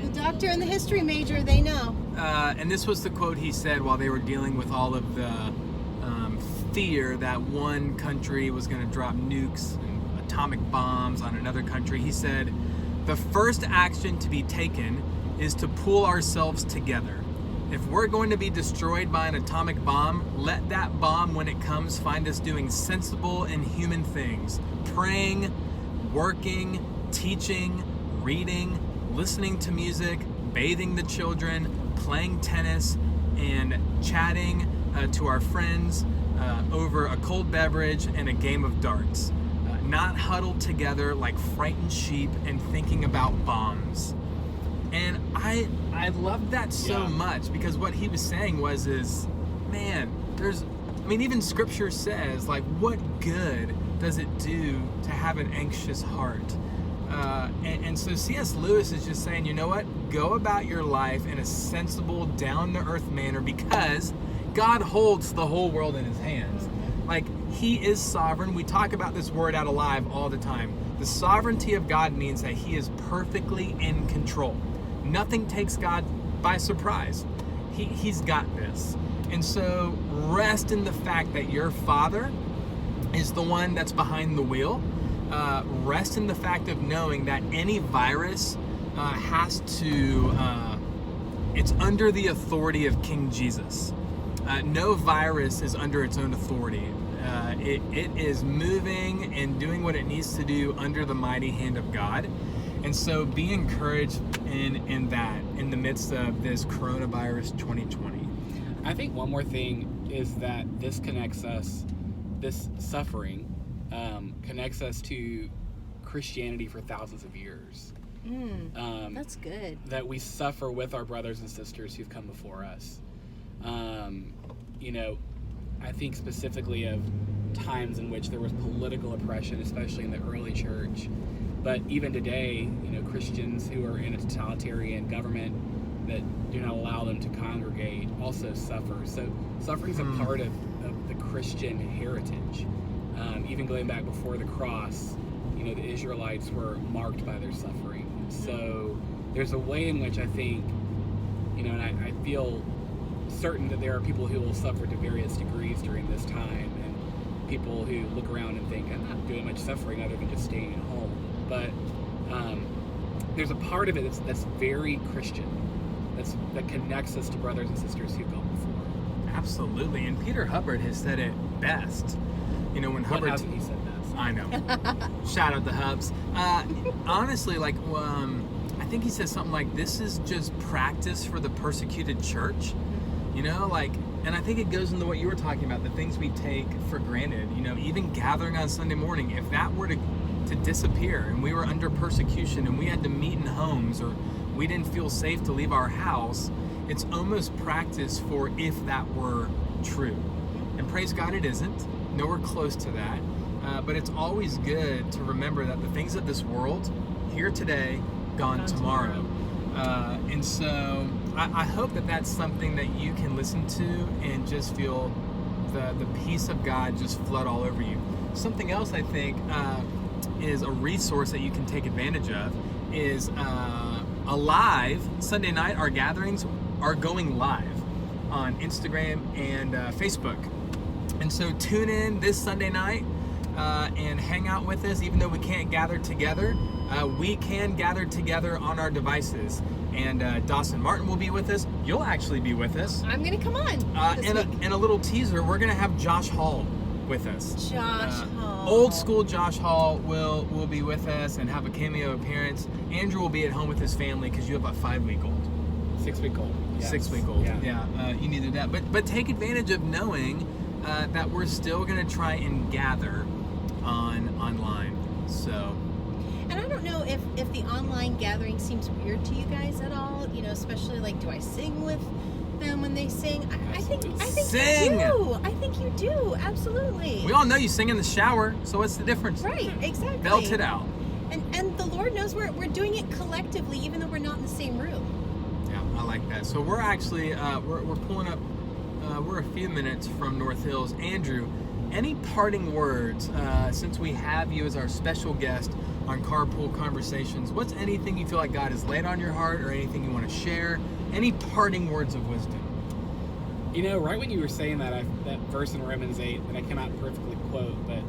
The doctor and the history major, they know. And this was the quote he said while they were dealing with all of the fear that one country was going to drop nukes and atomic bombs on another country. He said, "The first action to be taken is to pull ourselves together. If we're going to be destroyed by an atomic bomb, let that bomb, when it comes, find us doing sensible and human things. Praying, working, teaching, reading, listening to music, bathing the children, playing tennis, and chatting to our friends over a cold beverage and a game of darts. Not huddled together like frightened sheep and thinking about bombs." And I loved that so Yeah. much, because what he was saying is, man, even scripture says, like, what good does it do to have an anxious heart? And so C.S. Lewis is just saying, you know what? Go about your life in a sensible, down-to-earth manner, because God holds the whole world in his hands. Like, he is sovereign. We talk about this word out alive all the time. The sovereignty of God means that he is perfectly in control. Nothing takes God by surprise. He's got this. And so rest in the fact that your Father is the one that's behind the wheel. Rest in the fact of knowing that any virus it's under the authority of King Jesus. No virus is under its own authority. It is moving and doing what it needs to do under the mighty hand of God. And so be encouraged in that, in the midst of this coronavirus 2020. I think one more thing is that this connects us, this suffering connects us to Christianity for thousands of years. That's good. That we suffer with our brothers and sisters who've come before us. I think specifically of times in which there was political oppression, especially in the early church, But even today, Christians who are in a totalitarian government that do not allow them to congregate also suffer. So suffering's a part of the Christian heritage. Even going back before the cross, the Israelites were marked by their suffering. So there's a way in which I think, and I feel certain that there are people who will suffer to various degrees during this time, and people who look around and think, I'm not doing much suffering other than just staying at home. But there's a part of it that's very Christian, that connects us to brothers and sisters who've gone before. Absolutely. And Peter Hubbard has said it best. When Hubbard... hasn't he said best? I know. Shout out to Hubs. Honestly, I think he says something like, this is just practice for the persecuted church. And I think it goes into what you were talking about, the things we take for granted. Even gathering on Sunday morning, if that were to disappear and we were under persecution and we had to meet in homes, or we didn't feel safe to leave our house, it's almost practice for if that were true. And praise God it isn't. Nowhere close to that. But it's always good to remember that the things of this world, here today, gone tomorrow. And so I hope that that's something that you can listen to and just feel the peace of God just flood all over you. Something else I think is a resource that you can take advantage of is a live Sunday night. Our gatherings are going live on Instagram and Facebook. And so tune in this Sunday night and hang out with us. Even though we can't gather together, we can gather together on our devices. And Dawson Martin will be with us. You'll actually be with us. I'm going to come on this week. And a little teaser, we're going to have Josh Hall with us. Josh Hall. Old school Josh Hall will be with us and have a cameo appearance. Andrew will be at home with his family because you have a 5-week-old. 6-week-old. Yes. 6-week-old. Yeah. You needed that. But take advantage of knowing that we're still going to try and gather online. So. And I don't know if the online gathering seems weird to you guys at all. Especially do I sing with them when they sing? I think Sing! you do. I think you do. Absolutely. We all know you sing in the shower, so what's the difference? Right. Exactly. Belt it out. And the Lord knows we're doing it collectively, even though we're not in the same room. Yeah, I like that. So we're actually we're pulling up. We're a few minutes from North Hills. Andrew, any parting words since we have you as our special guest on Carpool Conversations? What's anything you feel like God has laid on your heart, or anything you want to share? Any parting words of wisdom? Right when you were saying that verse in Romans 8 that I cannot perfectly quote, but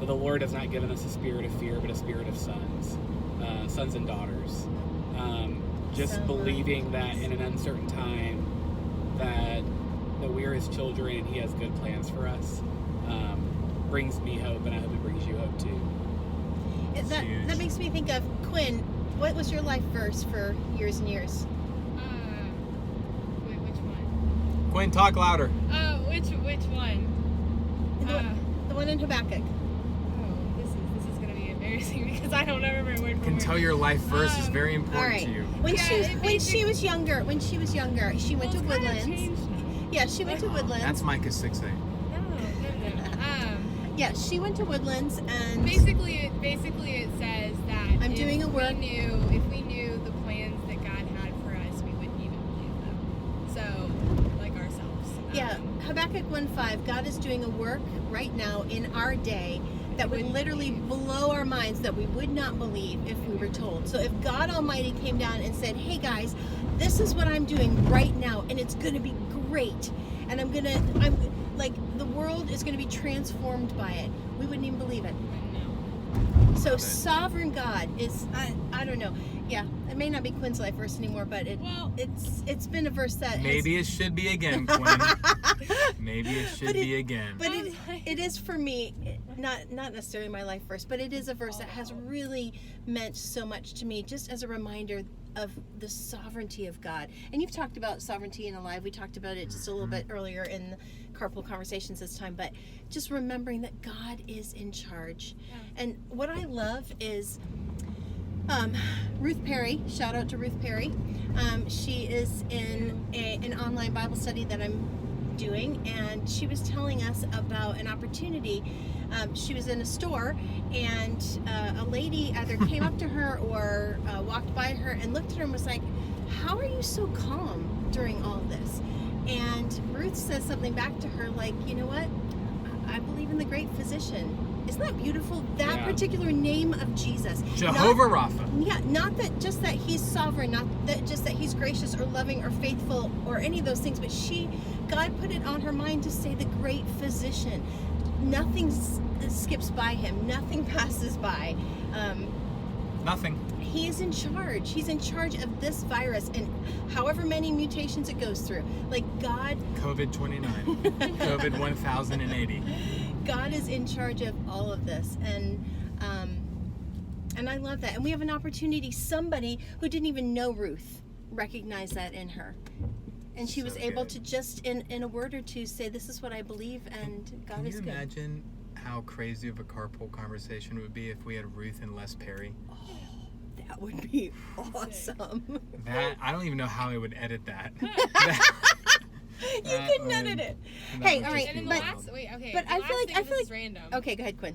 the Lord has not given us a spirit of fear, but a spirit of sons and daughters. Just So believing nice. that in an uncertain time that we are His children and He has good plans for us brings me hope, and I hope it brings you hope too. That makes me think of Quinn. What was your life verse for years and years? Wait, which one? Quinn, talk louder. Which one? The one in Habakkuk. Oh, this is gonna be embarrassing because I don't remember word I for can word. tell your life verse is very All important right. to you. When Yeah, she was younger, she went to Well, it's kinda Woodlands. changed now. Yeah, she went to Woodlands. That's Micah 6:8. No. Yeah, she went to Woodlands, and Basically it says that I'm doing a work. if we knew the plans that God had for us, we wouldn't even believe them. So, like ourselves. Yeah, Habakkuk 1:5. God is doing a work right now in our day that would literally blow our minds, that we would not believe if we were told. So if God Almighty came down and said, "Hey guys, this is what I'm doing right now, and it's going to be great, and I'm the world is going to be transformed by it," we wouldn't even believe it. So Love it. sovereign God is, I don't know. Yeah, it may not be Quinn's life verse anymore, but Well- it's been a verse that Maybe it should be again, Quinn. Maybe it should But be again. But it is for me, not necessarily my life verse, but it is a verse that has really meant so much to me, just as a reminder of the sovereignty of God. And you've talked about sovereignty in Alive. We talked about it just a little bit earlier in Carpool Conversations this time, but just remembering that God is in charge. Yeah. And what I love is Ruth Perry. Shout out to Ruth Perry. She is in an online Bible study that I'm doing, and she was telling us about an opportunity. She was in a store, and a lady either came up to her or walked by her and looked at her and was like, "How are you so calm during all of this?" And Ruth says something back to her like, "You know what? I believe in the great physician." Isn't that beautiful? That Yeah. particular name of Jesus. Jehovah Rapha. Yeah, not that just that he's sovereign, not that just that he's gracious or loving or faithful or any of those things, but God put it on her mind to say the great physician. Nothing skips by him. Nothing passes by. Nothing. He is in charge. He's in charge of this virus and however many mutations it goes through. Like God, COVID-29. COVID 1080. God is in charge of all of this, and I love that. And we have an opportunity. Somebody who didn't even know Ruth recognized that in her, and she So was able good. to just in a word or two say, "This is what I believe," and God Can is you good. imagine how crazy of a carpool conversation it would be if we had Ruth and Les Perry? That would be awesome. That I don't even know how I would edit that. You That couldn't would- edit it. that Hey, would all just right, And then be the but- wild. last, wait, okay. but the I last feel like- thing, I and feel this is random. Okay, go ahead, Quinn.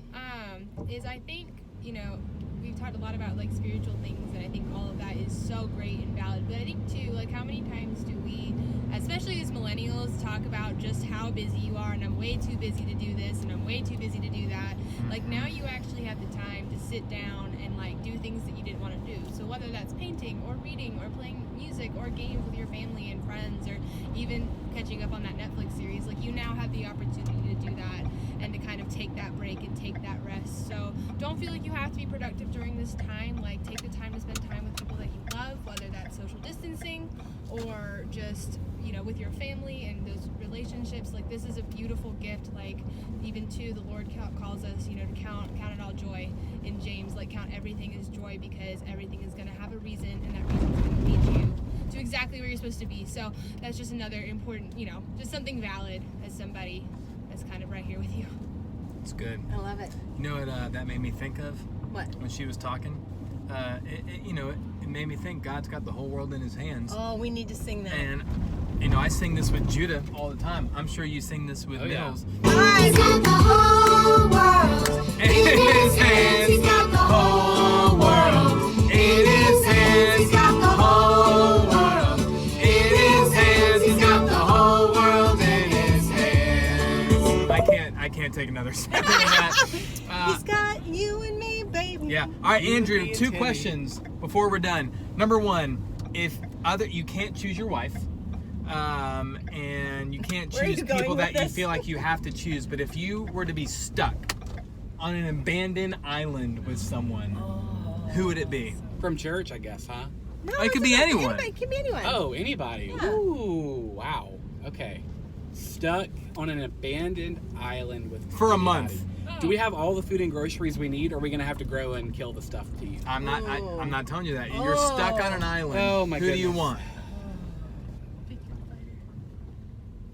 Is I think, you know, we've talked a lot about like spiritual things, and I think all of that is so great and valid. But I think too, like, how many times do we, especially as millennials, talk about just how busy you are, and I'm way too busy to do this, and I'm way too busy to do that. Like, now you actually have the time to sit down and like do things that you didn't want to do. So whether that's painting or reading or playing music or games with your family and friends, or even catching up on that Netflix series, like, you now have the opportunity to do that and to kind of take that break and take that rest. So don't feel like you have to be productive during this time. Like, take the time to spend time with people that you love, whether that's social distancing or just, you know, with your family and those relationships. Like, this is a beautiful gift. Like, even too, the Lord calls us, you know, to count it all joy in James. Like, count everything as joy, because everything is going to have a reason, and that reason is going to lead you to exactly where you're supposed to be. So that's just another important, you know, just something valid as somebody that's kind of right here with you. It's good. I love it. You know what that made me think of What? when she was talking? It made me think God's got the whole world in his hands. Oh, we need to sing that. And, you know, I sing this with Judah all the time. I'm sure you sing this with Oh, yeah. Mills. He's got the whole world In his hands, He's got the whole world. In his hands, He's got the whole world. In his hands, he's got the whole world in his hands. I can't take another step into that. He's got you and me, baby. Yeah. All right, You, Andrew, me, and 2 Timmy. questions before we're done. Number 1, if you can't choose your wife, and you can't Where are choose you going people with that you this? feel like you have to choose, but if you were to be stuck on an abandoned island with someone, who would it be? From church, I guess, huh? No, It could be doesn't- anyone. It could be anyone. Oh, anybody. Yeah. Ooh, wow. Okay. Stuck on an abandoned island with For a anybody. month. Do we have all the food and groceries we need, or are we gonna have to grow and kill the stuff to eat? I'm not. Ooh. I'm not telling you that. You're stuck on an island. Oh, my Who do you goodness. want?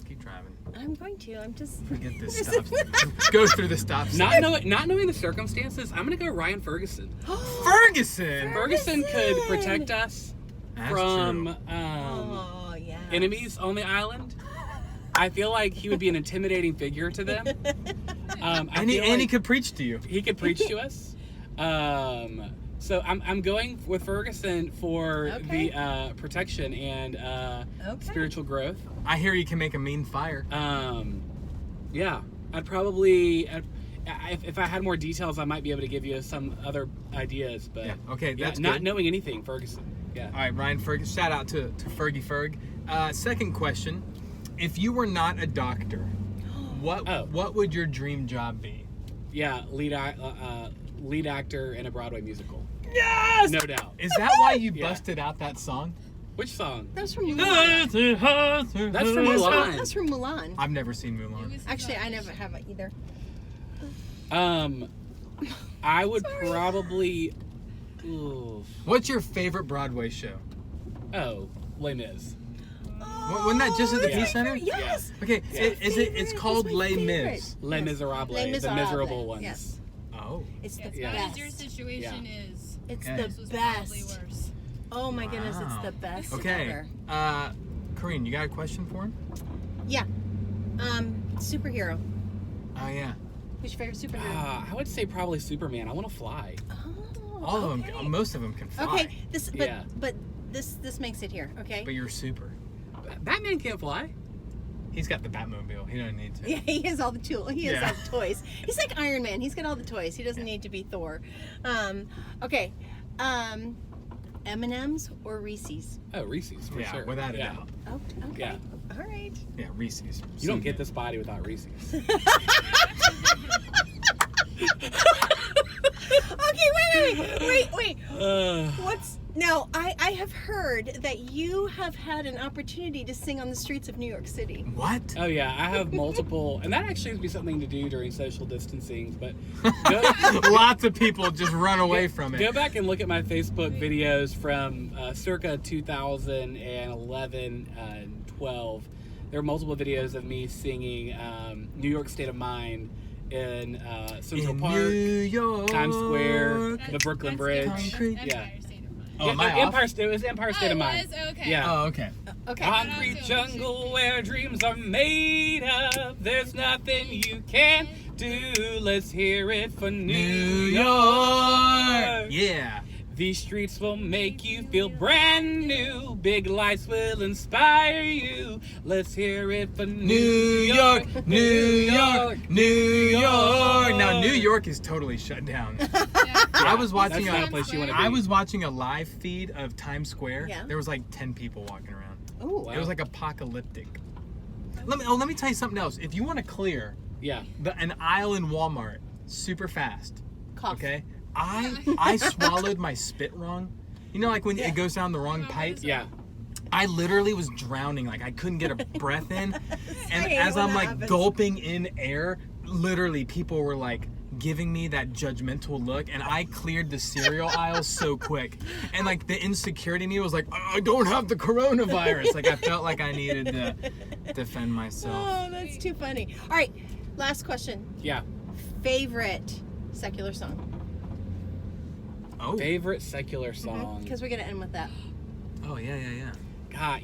Keep driving. I'm going to. I'm just. Forget this stop. Go through the stop sign. Not knowing the circumstances, I'm gonna go Ryan Ferguson. Ferguson. Ferguson could protect us That's from true. Oh yeah. enemies on the island. I feel like he would be an intimidating figure to them. I And he, feel and he like could preach to you. he could preach to us. So I'm going with Ferguson for Okay. the protection and Okay. spiritual growth. I hear you can make a mean fire. Yeah, I'd probably if I had more details, I might be able to give you some other ideas. But Yeah, okay, that's not good. knowing anything, Ferguson. Yeah. All right, Ryan Ferguson. Shout out to Fergie Ferg. Second question: if you were not a doctor, what would your dream job be? Yeah, lead actor in a Broadway musical. Yes. No doubt. Is that why you Yeah. busted out that song? Which song? That's from Mulan. That's from Mulan. That's from Mulan. I've never seen It Mulan. was his Actually, I never audition. have it either. I would Sorry. probably. Ooh, What's your favorite Broadway show? Les Mis. Wasn't that just at the Yeah. Peace Center? Yes. Okay, Yeah. it's Favorite. called It's my Les favorite. Mis. Les Yes. Miserables, Les the Miserables, miserable ones. yes. Oh. It's the As Yeah. bad as your best. situation is, It's Okay. the this was probably best. worse. Oh my goodness, it's Wow. the best Okay. ever. Corrine, you got a question for him? Yeah. Superhero. Oh yeah. Who's your favorite superhero? I would say probably Superman. I want to fly. Oh, All of okay. them. Most of them can fly. Okay, Yeah. but this makes it here. Okay. But you're super. Batman can't fly. He's got the Batmobile. He doesn't need to. Yeah, he has all the tools. He has Yeah. all the toys. He's like Iron Man. He's got all the toys. He doesn't need to be Thor. Okay. M&M's or Reese's? Oh, Reese's for Yeah, sure. without a yeah. doubt. Oh, okay. Yeah. All right. Yeah, Reese's. You don't get this body without Reese's. Okay, wait. Uh, What's now? I have heard that you have had an opportunity to sing on the streets of New York City. What? oh yeah, I have multiple, and that actually would be something to do during social distancing. But go, Lots of people just run away from it. go back and look at my Facebook videos from circa 2011 and 12. There are multiple videos of me singing New York State of Mind in Central In Park, New York. Times Square, That's- the Brooklyn that's Bridge. Concrete. Yeah. Empire State of Mind. Oh, am I off? It was Empire State Oh, of it Mind. was? Okay. Yeah. Oh, okay. Okay. Concrete jungle where dreams are made of. There's nothing you can do. Let's hear it for New York. Yeah. These streets will make you feel brand new. Big lights will inspire you. Let's hear it for New York, New York, New York. Now New York is totally shut down. Yeah. I was watching That's not a place you want to be. I was watching a live feed of Times Square. Yeah. There was like 10 people walking around. Oh. Wow. It was like apocalyptic. Let me tell you something else. If you want to clear Yeah. an aisle in Walmart super fast, Cough. okay? I swallowed my spit wrong. You know, like when Yeah. it goes down the wrong pipe. Yeah. I literally was drowning. Like I couldn't get a breath in, I and hate as when I'm that like happens. gulping in air, literally people were like giving me that judgmental look, and I cleared the cereal aisle so quick. And like the insecurity in me was like, I don't have the coronavirus. Like I felt like I needed to defend myself. Oh, that's too funny. All right, last question. Yeah. Favorite secular song? Oh, Favorite secular song. Because we're gonna end with that. oh yeah. God,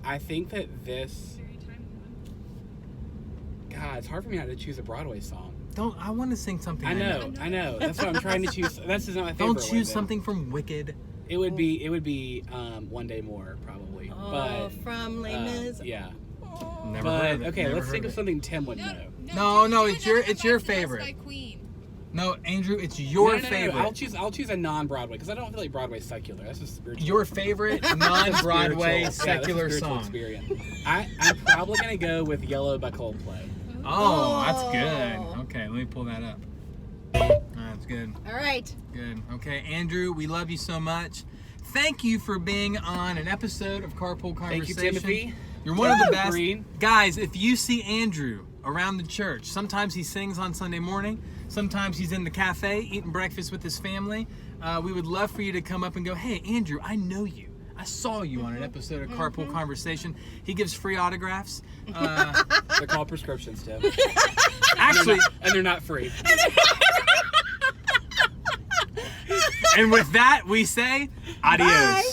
I think that this. Very timely one. God, it's hard for me not to choose a Broadway song. I want to sing something. I know. That's what I'm trying to choose. This is not my favorite. Don't one, choose though. something from Wicked. It would be One Day More probably. Oh, but from Les Mis. yeah. Oh. Never heard But of it. okay, Never let's heard think of it. something Tim would know. No, do it's your- another it's your Goodbye to Us favorite. by Queen. No, Andrew, it's your No. favorite. I'll choose a non-Broadway because I don't feel like Broadway's secular. That's just spiritual. Your favorite That's a non-Broadway spiritual- yeah, secular that's a spiritual song. Experience. I'm probably gonna go with Yellow by Coldplay. Oh, that's Oh. good. Okay, let me pull that up. That's good. All right. Good. Okay, Andrew, we love you so much. Thank you for being on an episode of Carpool Conversation. Thank you, Timothy. You're one of the Woo! best. Green. Guys, if you see Andrew around the church, sometimes he sings on Sunday morning, sometimes he's in the cafe eating breakfast with his family. We would love for you to come up and go, hey, Andrew, I know you. I saw you on an episode of Carpool Conversation. He gives free autographs. They're called prescriptions, Tim. Actually, And they're not free. and with that, we say adios. Bye.